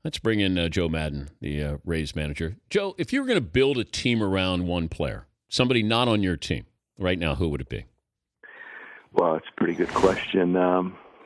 Let's bring in Joe Maddon, the Rays manager. Joe, if you were going to build a team around one player, somebody not on your team right now, who would it be? Well, it's a pretty good question.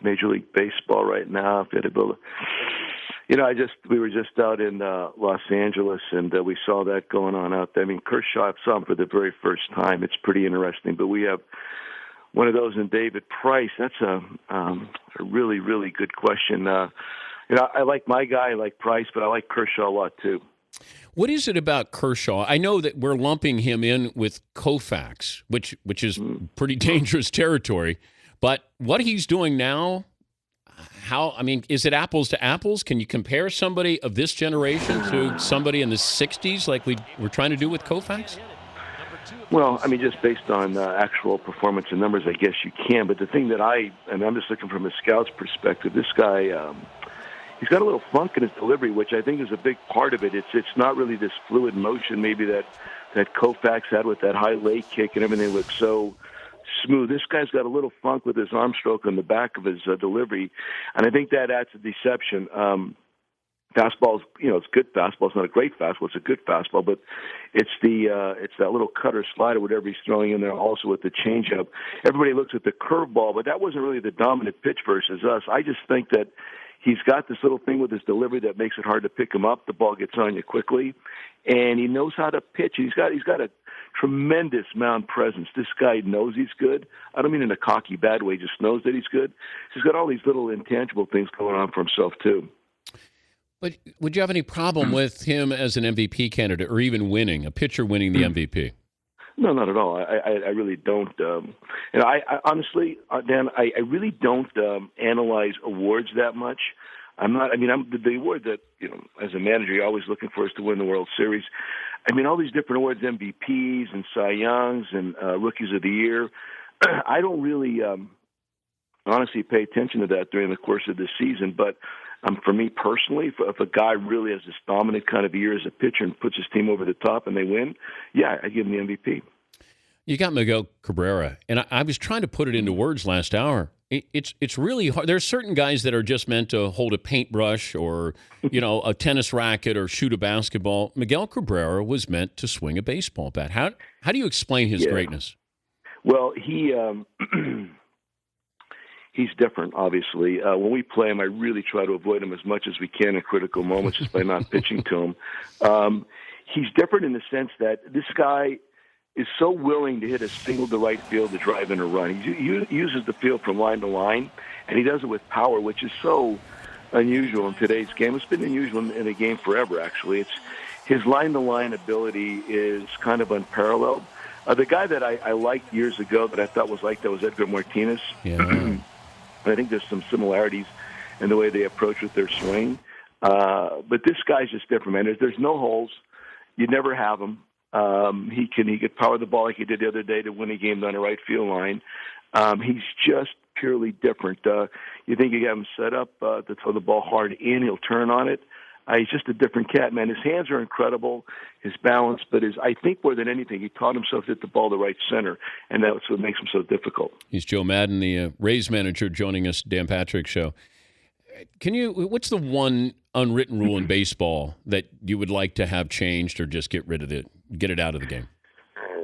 Major League Baseball right now, if you had to build we were just out in Los Angeles, and we saw that going on out there. I mean, Kershaw saw him for the very first time. It's pretty interesting. But we have one of those in David Price. That's a really, really good question. I like my guy, I like Price, but I like Kershaw a lot too. What is it about Kershaw? I know that we're lumping him in with Koufax, which is pretty dangerous territory. But what he's doing now, is it apples to apples? Can you compare somebody of this generation to somebody in the 60s like we were trying to do with Koufax? Well, I mean, just based on actual performance and numbers, I guess you can. But the thing that I'm just looking from a scout's perspective, this guy, he's got a little funk in his delivery, which I think is a big part of it. It's not really this fluid motion maybe that Koufax had with that high leg kick and everything looked so smooth. This guy's got a little funk with his arm stroke on the back of his delivery, and I think that adds a deception. Fastball's, it's good fastball. It's not a great fastball. It's a good fastball, but it's that little cutter slide or whatever he's throwing in there. Also with the changeup, everybody looks at the curveball, but that wasn't really the dominant pitch versus us. I just think that he's got this little thing with his delivery that makes it hard to pick him up. The ball gets on you quickly, and he knows how to pitch. He's got a tremendous mound presence. This guy knows he's good. I don't mean in a cocky, bad way. He just knows that he's good. He's got all these little intangible things going on for himself too. But would you have any problem with him as an MVP candidate, or even a pitcher winning the MVP? No, not at all. I really don't. I honestly, Dan, I really don't analyze awards that much. I'm not. I mean, the award that as a manager, you're always looking for is to win the World Series. I mean, all these different awards, MVPs and Cy Youngs and Rookies of the Year. I don't really, honestly, pay attention to that during the course of the season. But for me personally, if a guy really has this dominant kind of year as a pitcher and puts his team over the top and they win, yeah, I give him the MVP. You got Miguel Cabrera, and I was trying to put it into words last hour. It's really hard. There's certain guys that are just meant to hold a paintbrush or a tennis racket or shoot a basketball. Miguel Cabrera was meant to swing a baseball bat. How do you explain his greatness? Well, he's different, obviously. When we play him, I really try to avoid him as much as we can in critical moments just by not pitching to him. He's different in the sense that this guy is so willing to hit a single to right field to drive in a run. He uses the field from line to line, and he does it with power, which is so unusual in today's game. It's been unusual in the game forever, actually. His line-to-line ability is kind of unparalleled. The guy that I liked years ago that I thought was like that was Edgar Martinez. Yeah. I think there's some similarities in the way they approach with their swing. But this guy's just different, man. There's no holes. You never have him. He could power the ball like he did the other day to win a game down the right field line. He's just purely different. You think you have him set up to throw the ball hard in, he'll turn on it. He's just a different cat, man. His hands are incredible, his balance, but I think more than anything, he taught himself to hit the ball to right center, and that's what makes him so difficult. He's Joe Maddon, the Rays manager, joining us, Dan Patrick Show. What's the one unwritten rule in baseball that you would like to have changed or just get rid of it, get it out of the game?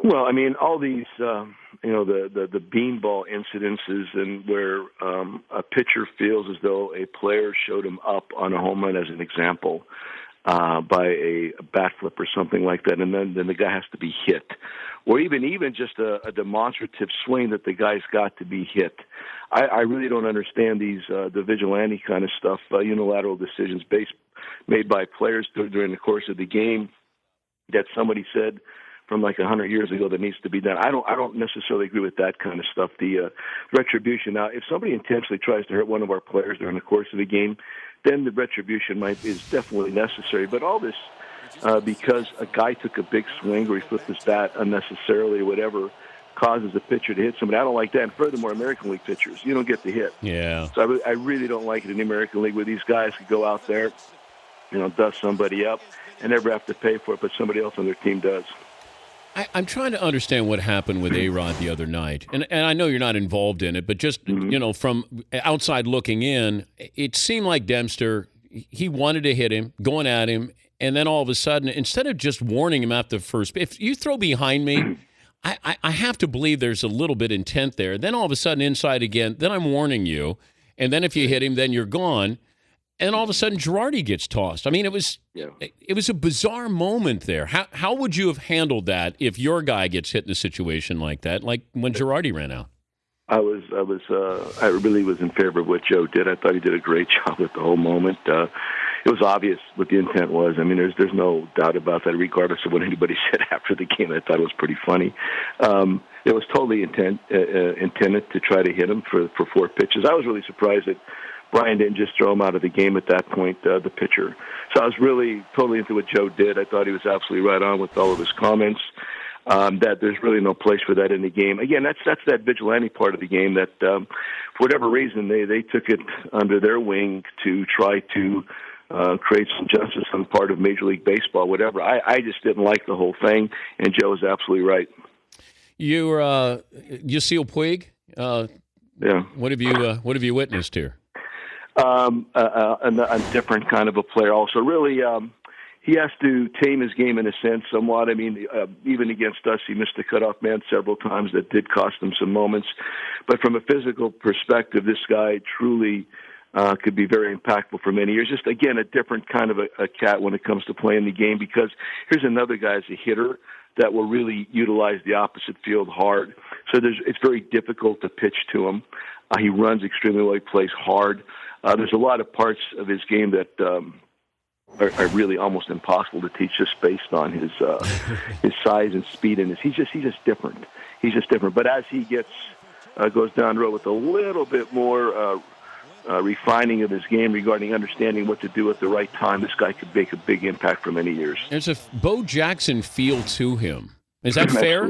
Well, I mean, all these, the beanball incidences and where a pitcher feels as though a player showed him up on a home run, as an example, by a bat flip or something like that, and then the guy has to be hit. Or even just a demonstrative swing that the guy's got to be hit. I really don't understand the vigilante kind of stuff, unilateral decisions made by players during the course of the game that somebody said from like 100 years ago that needs to be done. I don't necessarily agree with that kind of stuff. The retribution. Now, if somebody intentionally tries to hurt one of our players during the course of the game, then the retribution is definitely necessary. But all this because a guy took a big swing or he flipped his bat unnecessarily or whatever causes a pitcher to hit somebody. I don't like that. And furthermore, American League pitchers, you don't get the hit. Yeah. So I really don't like it in the American League where these guys could go out there, dust somebody up and never have to pay for it, but somebody else on their team does. I'm trying to understand what happened with A-Rod the other night. And I know you're not involved in it, but just, from outside looking in, it seemed like Dempster, he wanted to hit him, going at him, and then all of a sudden, instead of just warning him after the first, if you throw behind me, I have to believe there's a little bit intent there. Then all of a sudden, inside again, then I'm warning you, and then if you hit him, then you're gone. And all of a sudden, Girardi gets tossed. I mean, it was a bizarre moment there. How would you have handled that if your guy gets hit in a situation like that, like when Girardi ran out? I really was in favor of what Joe did. I thought he did a great job with the whole moment. It was obvious what the intent was. I mean, there's no doubt about that, regardless of what anybody said after the game. I thought it was pretty funny. It was totally intended to try to hit him for 4 pitches. I was really surprised that Brian didn't just throw him out of the game at that point, the pitcher. So I was really totally into what Joe did. I thought he was absolutely right on with all of his comments. That there's really no place for that in the game. Again, that's that vigilante part of the game that, for whatever reason, they took it under their wing to try to create some justice on the part of Major League Baseball, whatever. I just didn't like the whole thing, and Joe is absolutely right. Yasiel Puig? Yeah. What have you witnessed here? A different kind of a player also. Really, he has to tame his game in a sense somewhat. I mean, even against us, he missed the cutoff man several times. That did cost him some moments. But from a physical perspective, this guy truly could be very impactful for many years. Just, again, a different kind of a cat when it comes to playing the game, because here's another guy as a hitter that will really utilize the opposite field hard. So it's very difficult to pitch to him. He runs extremely well. He plays hard. There's a lot of parts of his game that are really almost impossible to teach just based on his size and speed, and he's just different. He's just different. But as he goes down the road with a little bit more refining of his game regarding understanding what to do at the right time, this guy could make a big impact for many years. There's a Bo Jackson feel to him. Is that fair?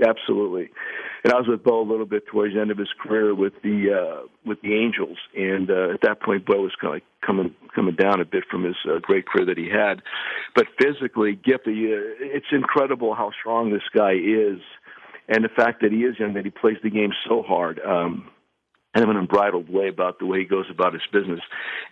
Absolutely. And I was with Bo a little bit towards the end of his career with the Angels, and at that point, Bo was kind of coming down a bit from his great career that he had. But physically, it's incredible how strong this guy is, and the fact that he is young, that he plays the game so hard, and in an unbridled way about the way he goes about his business.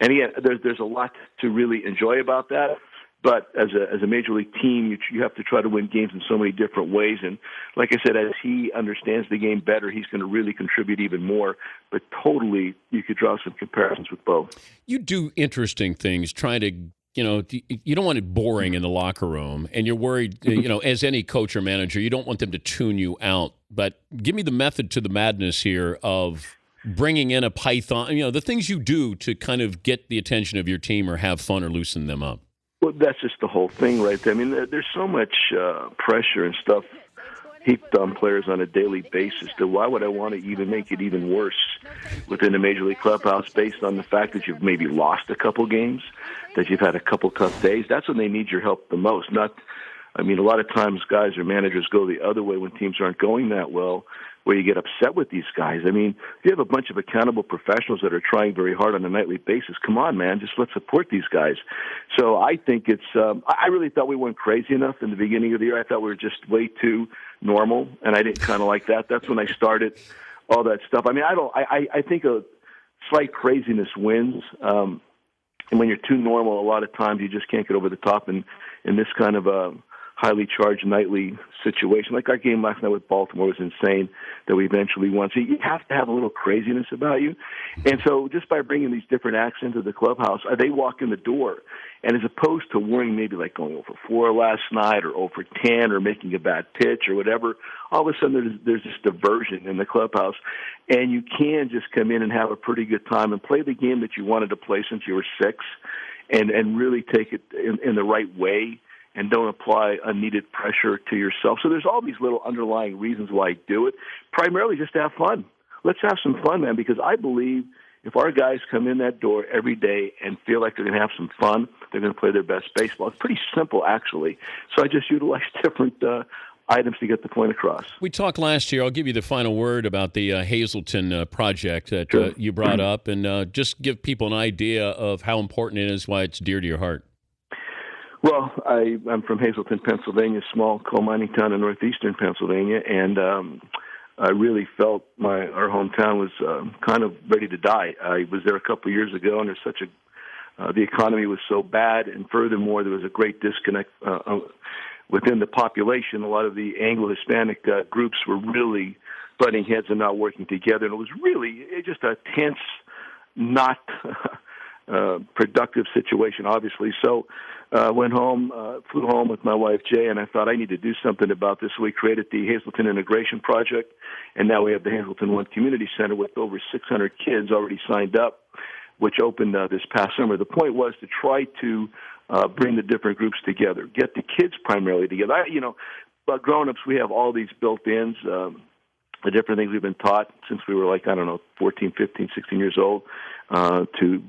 And again, there's a lot to really enjoy about that. But as a major league team, you have to try to win games in so many different ways. And like I said, as he understands the game better, he's going to really contribute even more. But totally, you could draw some comparisons with Bo. You do interesting things trying to, you don't want it boring in the locker room. And you're worried, as any coach or manager, you don't want them to tune you out. But give me the method to the madness here of bringing in a python, the things you do to kind of get the attention of your team or have fun or loosen them up. Well, that's just the whole thing right there. I mean, there's so much pressure and stuff heaped on players on a daily basis that why would I want to even make it even worse within the Major League clubhouse based on the fact that you've maybe lost a couple games, that you've had a couple tough days? That's when they need your help the most. A lot of times guys or managers go the other way when teams aren't going that well, where you get upset with these guys. I mean, if you have a bunch of accountable professionals that are trying very hard on a nightly basis, come on, man, just let's support these guys. So I think it's I really thought we weren't crazy enough in the beginning of the year. I thought we were just way too normal, and I didn't kind of like that. That's when I started all that stuff. I mean, I think a slight craziness wins. And when you're too normal, a lot of times you just can't get over the top in this kind of a highly charged nightly situation. Like our game last night with Baltimore was insane that we eventually won. So you have to have a little craziness about you. And so just by bringing these different acts into the clubhouse, they walk in the door. And as opposed to worrying maybe like going over 4 last night or over 10 or making a bad pitch or whatever, all of a sudden there's this diversion in the clubhouse. And you can just come in and have a pretty good time and play the game that you wanted to play since you were 6 and really take it in the right way. And don't apply unneeded pressure to yourself. So there's all these little underlying reasons why I do it, primarily just to have fun. Let's have some fun, man, because I believe if our guys come in that door every day and feel like they're going to have some fun, they're going to play their best baseball. It's pretty simple, actually. So I just utilize different items to get the point across. We talked last year. I'll give you the final word about the Hazleton project that you brought up, and just give people an idea of how important it is, why it's dear to your heart. Well, I'm from Hazleton, Pennsylvania, a small coal mining town in northeastern Pennsylvania, and I really felt our hometown was kind of ready to die. I was there a couple of years ago, and there's such the economy was so bad, and furthermore, there was a great disconnect within the population. A lot of the Anglo-Hispanic groups were really butting heads and not working together, and it was really just a tense, not productive situation, obviously. So went home, flew home with my wife, Jay, and I thought I need to do something about this. So we created the Hazleton Integration Project, and now we have the Hazleton One Community Center with over 600 kids already signed up, which opened this past summer. The point was to try to bring the different groups together, get the kids primarily together. But grown-ups, we have all these built-ins, the different things we've been taught since we were 14, 15, 16 years old, to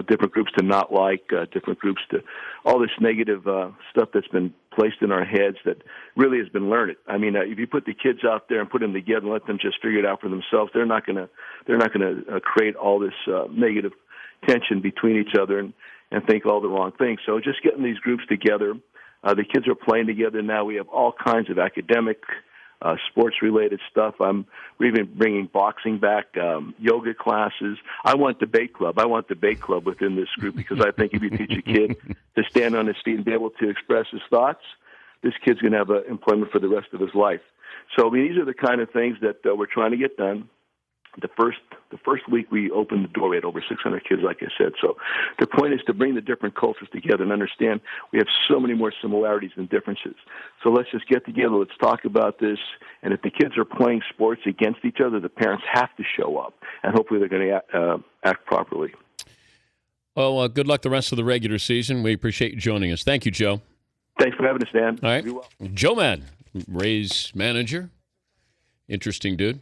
different groups to not like, different groups to all this negative stuff that's been placed in our heads that really has been learned. I mean, if you put the kids out there and put them together and let them just figure it out for themselves, they're not going to create all this negative tension between each other and think all the wrong things. So just getting these groups together, the kids are playing together now. We have all kinds of academic, sports-related stuff. We're even bringing boxing back, yoga classes. I want debate club. Within this group, because I think if you teach a kid to stand on his feet and be able to express his thoughts, this kid's going to have employment for the rest of his life. So these are the kind of things that we're trying to get done. The first week we opened the door, we had over 600 kids, like I said. So the point is to bring the different cultures together and understand we have so many more similarities than differences. So let's just get together, let's talk about this, and if the kids are playing sports against each other, the parents have to show up, and hopefully they're going to act properly. Well, good luck the rest of the regular season. We appreciate you joining us. Thank you, Joe. Thanks for having us, Dan. All right. Be well. Joe Maddon, Rays manager. Interesting dude.